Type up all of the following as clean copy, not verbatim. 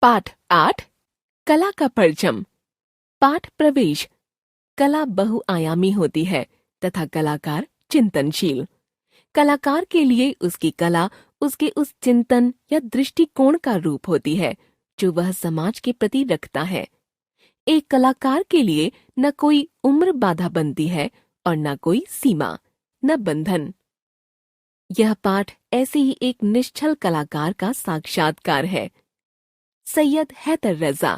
पाठ 8 कला का परचम। पाठ प्रवेश। कला बहुआयामी होती है तथा कलाकार चिंतनशील। कलाकार के लिए उसकी कला उसके उस चिंतन या दृष्टिकोण का रूप होती है जो वह समाज के प्रति रखता है। एक कलाकार के लिए न कोई उम्र बाधा बनती है और न कोई सीमा, न बंधन। यह पाठ ऐसे ही एक निश्चल कलाकार का साक्षात्कार है। सैयद हैदर रजा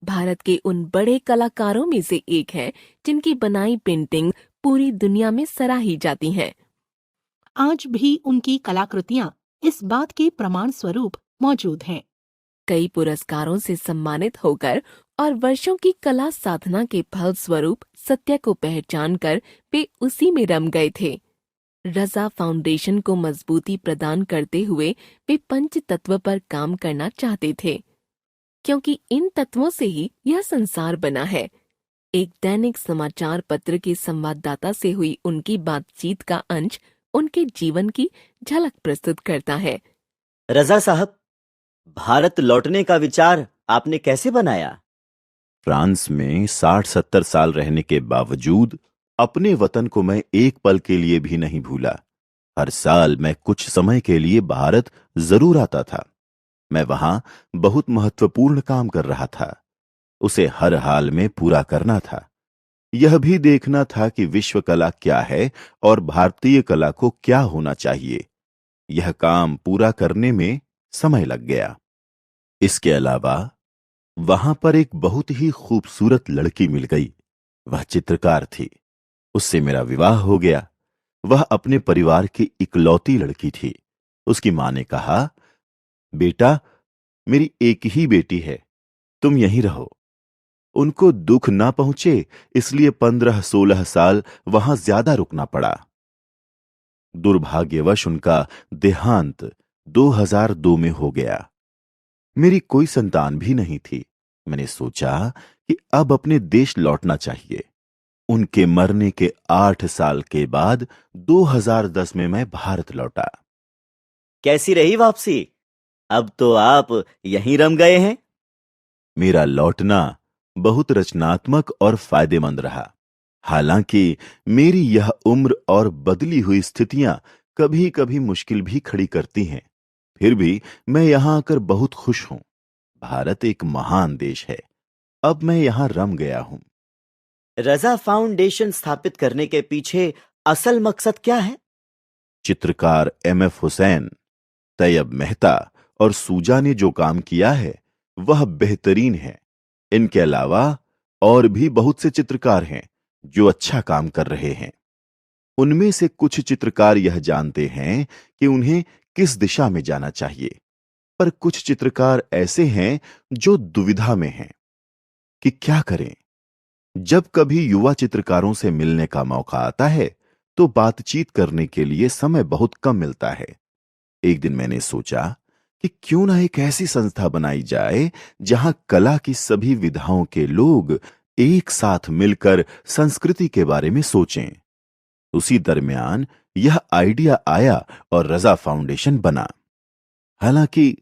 भारत के उन बड़े कलाकारों में से एक हैं जिनकी बनाई पेंटिंग पूरी दुनिया में सराही जाती हैं। आज भी उनकी कलाकृतियां इस बात के प्रमाण स्वरूप मौजूद हैं। कई पुरस्कारों से सम्मानित होकर और वर्षों की कला साधना के फल स्वरूप सत्य को पहचानकर वे उसी में रम गए थे। रजा फाउंडेशन को मजबूती प्रदान करते हुए वे पंच तत्व पर काम करना चाहते थे, क्योंकि इन तत्वों से ही यह संसार बना है। एक दैनिक समाचार पत्र के संवाददाता से हुई उनकी बातचीत का अंश उनके जीवन की झलक प्रस्तुत करता है। रजा साहब, भारत लौटने का विचार आपने कैसे बनाया? फ्रांस में 60-70 साल रहने के बावजूद अपने वतन को मैं एक पल के लिए भी नहीं भूला। हर साल मैं कुछ समय के लिए भारत जरूर आता था। मैं वहां बहुत महत्वपूर्ण काम कर रहा था। उसे हर हाल में पूरा करना था। यह भी देखना था कि विश्व कला क्या है और भारतीय कला को क्या होना चाहिए। यह काम पूरा करने में समय लग गया। इसके अलावा वहां पर एक बहुत ही खूबसूरत लड़की मिल गई। वह चित्रकार थी। उससे मेरा विवाह हो गया। वह अपने परिवार की इकलौती लड़की थी। उसकी मां ने कहा, बेटा, मेरी एक ही बेटी है, तुम यहीं रहो। उनको दुख ना पहुंचे इसलिए 15-16 साल वहां ज्यादा रुकना पड़ा। दुर्भाग्यवश उनका देहांत 2002 में हो गया। मेरी कोई संतान भी नहीं थी। मैंने सोचा कि अब अपने देश लौटना चाहिए। उनके मरने के 8 साल के बाद 2010 में मैं भारत लौटा। कैसी रही वापसी? अब तो आप यहीं रम गए हैं। मेरा लौटना बहुत रचनात्मक और फायदेमंद रहा। हालांकि मेरी यह उम्र और बदली हुई स्थितियां कभी कभी मुश्किल भी खड़ी करती हैं, फिर भी मैं यहां आकर बहुत खुश हूं। भारत एक महान देश है। अब मैं यहां रम गया हूं। रजा फाउंडेशन स्थापित करने के पीछे असल मकसद क्या है? चित्रकार एमएफ हुसैन, तैयब मेहता और सूजा ने जो काम किया है वह बेहतरीन है। इनके अलावा और भी बहुत से चित्रकार हैं जो अच्छा काम कर रहे हैं। उनमें से कुछ चित्रकार यह जानते हैं कि उन्हें किस दिशा में जाना चाहिए, पर कुछ चित्रकार ऐसे हैं जो दुविधा में हैं कि क्या करें। जब कभी युवा चित्रकारों से मिलने का मौका आता है तो बातचीत करने के लिए समय बहुत कम मिलता है। एक दिन मैंने सोचा कि क्यों ना एक ऐसी संस्था बनाई जाए जहां कला की सभी विधाओं के लोग एक साथ मिलकर संस्कृति के बारे में सोचें। उसी दरमियान यह आइडिया आया और रजा फाउंडेशन बना। हालांकि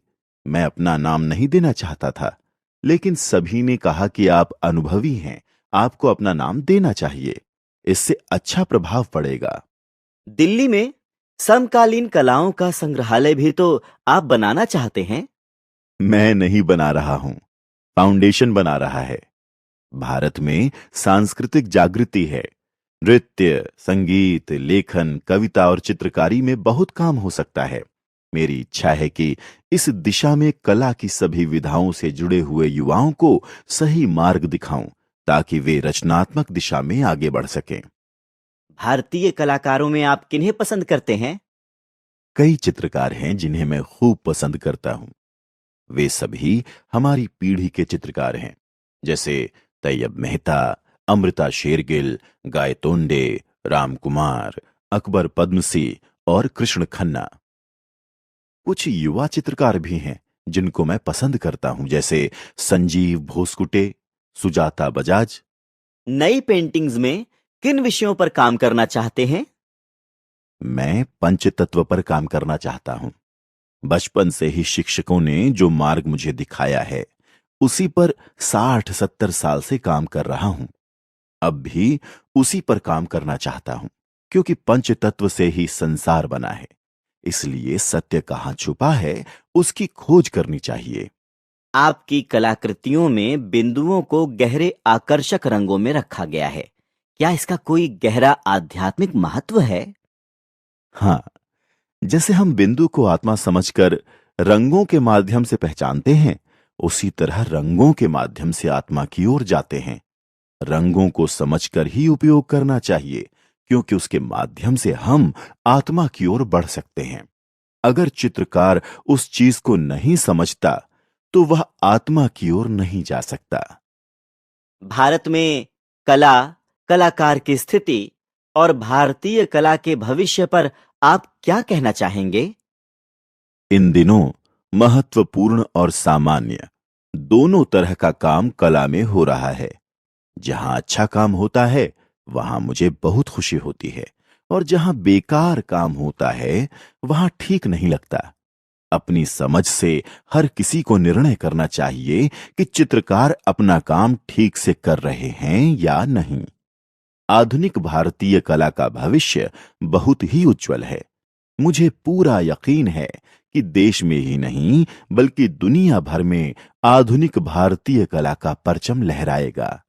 मैं अपना नाम नहीं देना चाहता था, लेकिन सभी ने कहा कि आप अनुभवी हैं, आपको अपना नाम देना चाहिए, इससे अच्छा प्रभाव पड़ेगा। दिल्ली में समकालीन कलाओं का संग्रहालय भी तो आप बनाना चाहते हैं? मैं नहीं बना रहा हूं, फाउंडेशन बना रहा है। भारत में सांस्कृतिक जागृति है। नृत्य, संगीत, लेखन, कविता और चित्रकारी में बहुत काम हो सकता है। मेरी इच्छा है कि इस दिशा में कला की सभी विधाओं से जुड़े हुए युवाओं को सही मार्ग दिखाऊं ताकि वे रचनात्मक दिशा में आगे बढ़ सकें। भारतीय कलाकारों में आप किन्हें पसंद करते हैं? कई चित्रकार हैं जिन्हें मैं खूब पसंद करता हूं। वे सभी हमारी पीढ़ी के चित्रकार हैं, जैसे तैयब मेहता, अमृता शेरगिल, गायतोंडे, रामकुमार, अकबर पद्मसी और कृष्ण खन्ना। कुछ युवा चित्रकार भी हैं जिनको मैं पसंद करता हूं, जैसे संजीव भोसकुटे, सुजाता बजाज। नई पेंटिंग्स में किन विषयों पर काम करना चाहते हैं? मैं पंचतत्व पर काम करना चाहता हूं। बचपन से ही शिक्षकों ने जो मार्ग मुझे दिखाया है उसी पर 60-70 साल से काम कर रहा हूं। अब भी उसी पर काम करना चाहता हूं, क्योंकि पंच तत्व से ही संसार बना है। इसलिए सत्य कहां छुपा है, उसकी खोज करनी चाहिए। आपकी कलाकृतियों में बिंदुओं को गहरे आकर्षक रंगों में रखा गया है। क्या इसका कोई गहरा आध्यात्मिक महत्व है? हाँ, जैसे हम बिंदु को आत्मा समझकर रंगों के माध्यम से पहचानते हैं, उसी तरह रंगों के माध्यम से आत्मा की ओर जाते हैं। रंगों को समझकर ही उपयोग करना चाहिए, क्योंकि उसके माध्यम से हम आत्मा की ओर बढ़ सकते हैं। अगर चित्रकार उस चीज को नहीं समझता, तो वह आत्मा की ओर नहीं जा सकता। भारत में कला, कलाकार की स्थिति और भारतीय कला के भविष्य पर आप क्या कहना चाहेंगे? इन दिनों महत्वपूर्ण और सामान्य दोनों तरह का काम कला में हो रहा है। जहां अच्छा काम होता है, वहां मुझे बहुत खुशी होती है, और जहां बेकार काम होता है, वहां ठीक नहीं लगता। अपनी समझ से हर किसी को निर्णय करना चाहिए कि चित्रकार अपना काम ठीक से कर रहे हैं या नहीं। आधुनिक भारतीय कला का भविष्य बहुत ही उज्जवल है। मुझे पूरा यकीन है कि देश में ही नहीं, बल्कि दुनिया भर में आधुनिक भारतीय कला का परचम लहराएगा।